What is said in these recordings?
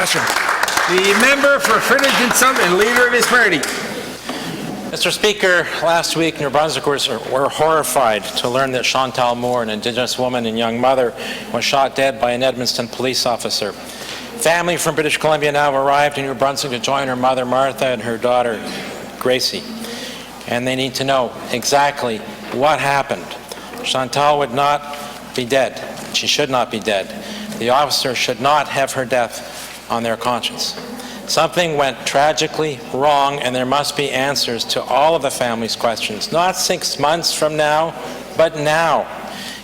The member for Période and leader of his party. Mr. Speaker, last week New Brunswickers were horrified to learn that Chantel Moore, an Indigenous woman and young mother, was shot dead by an Edmundston police officer. Family from British Columbia now arrived in New Brunswick to join her mother Martha and her daughter Gracie. And they need to know exactly what happened. Chantel would not be dead. She should not be dead. The officer should not have her death on their conscience. Something went tragically wrong, and there must be answers to all of the family's questions, not 6 months from now, but now.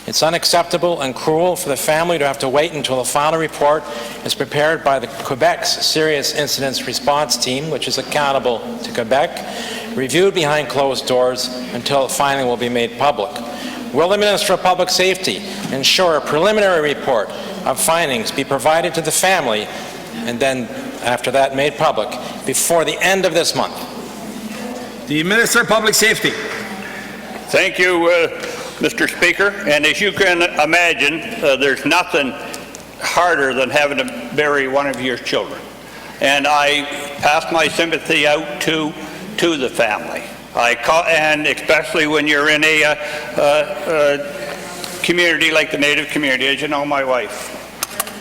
It's unacceptable and cruel for the family to have to wait until the final report is prepared by the Quebec's Serious Incidents Response Team, which is accountable to Quebec, reviewed behind closed doors until it finally will be made public. Will the Minister of Public Safety ensure a preliminary report of findings be provided to the family and then after that made public before the end of this month? The Minister of Public Safety. Thank you, Mr. Speaker. And as you can imagine, there's nothing harder than having to bury one of your children. And I pass my sympathy out to the family. And especially when you're in a community like the Native community, as you know, my wife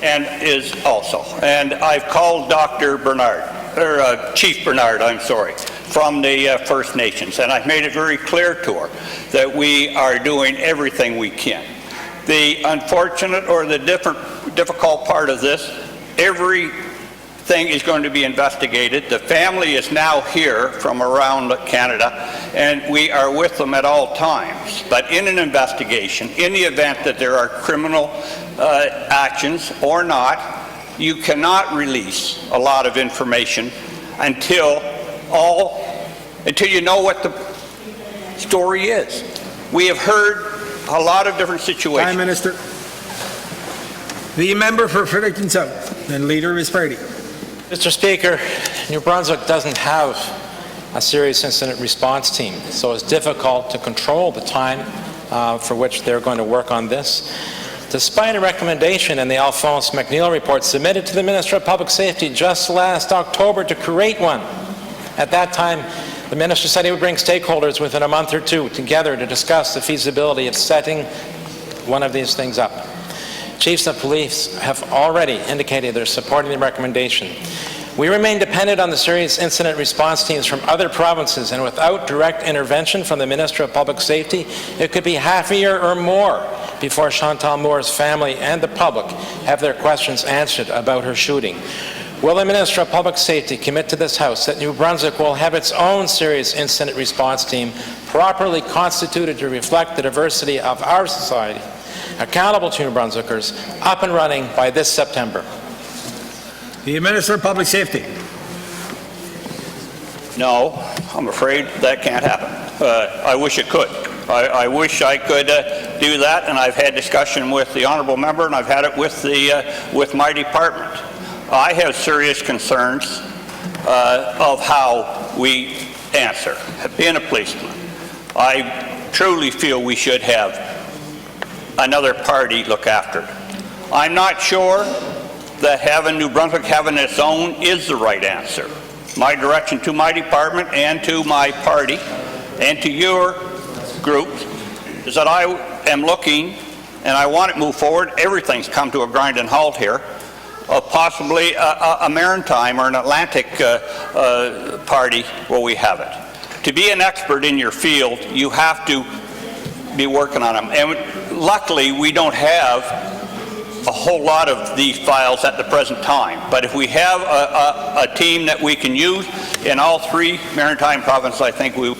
and is also. And I've called Dr. Bernard, or Chief Bernard, I'm sorry, from the First Nations, and I've made it very clear to her that we are doing everything we can. The unfortunate or the difficult part of this, everything is going to be investigated. The family is now here from around Canada, and we are with them at all times. But in an investigation, in the event that there are criminal actions or not, you cannot release a lot of information until you know what the story is. We have heard a lot of different situations. Prime Minister. The member for Fredericton South and leader of his party. Mr. Speaker, New Brunswick doesn't have a serious incident response team, so it's difficult to control the time for which they're going to work on this. Despite a recommendation in the Alphonse McNeil report submitted to the Minister of Public Safety just last October to create one. At that time, the Minister said he would bring stakeholders within a month or two together to discuss the feasibility of setting one of these things up. Chiefs of police have already indicated they're supporting the recommendation. We remain dependent on the serious incident response teams from other provinces, and without direct intervention from the Minister of Public Safety, it could be half a year or more before Chantel Moore's family and the public have their questions answered about her shooting. Will the Minister of Public Safety commit to this House that New Brunswick will have its own serious incident response team properly constituted to reflect the diversity of our society, accountable to New Brunswickers, up and running by this September? The Minister of Public Safety. No, I'm afraid that can't happen. I wish it could. I wish I could do that, and I've had discussion with the honourable member, and I've had it with my department. I have serious concerns of how we answer. Being a policeman, I truly feel we should have another party look after it. I'm not sure that having New Brunswick having its own is the right answer. My direction to my department and to my party and to your group is that I am looking, and I want it to move forward. Everything's come to a grinding halt here, of possibly a maritime or an Atlantic party where we have it. To be an expert in your field, you have to be working on them. And luckily, we don't have a whole lot of these files at the present time. But if we have a team that we can use in all three maritime provinces, I think we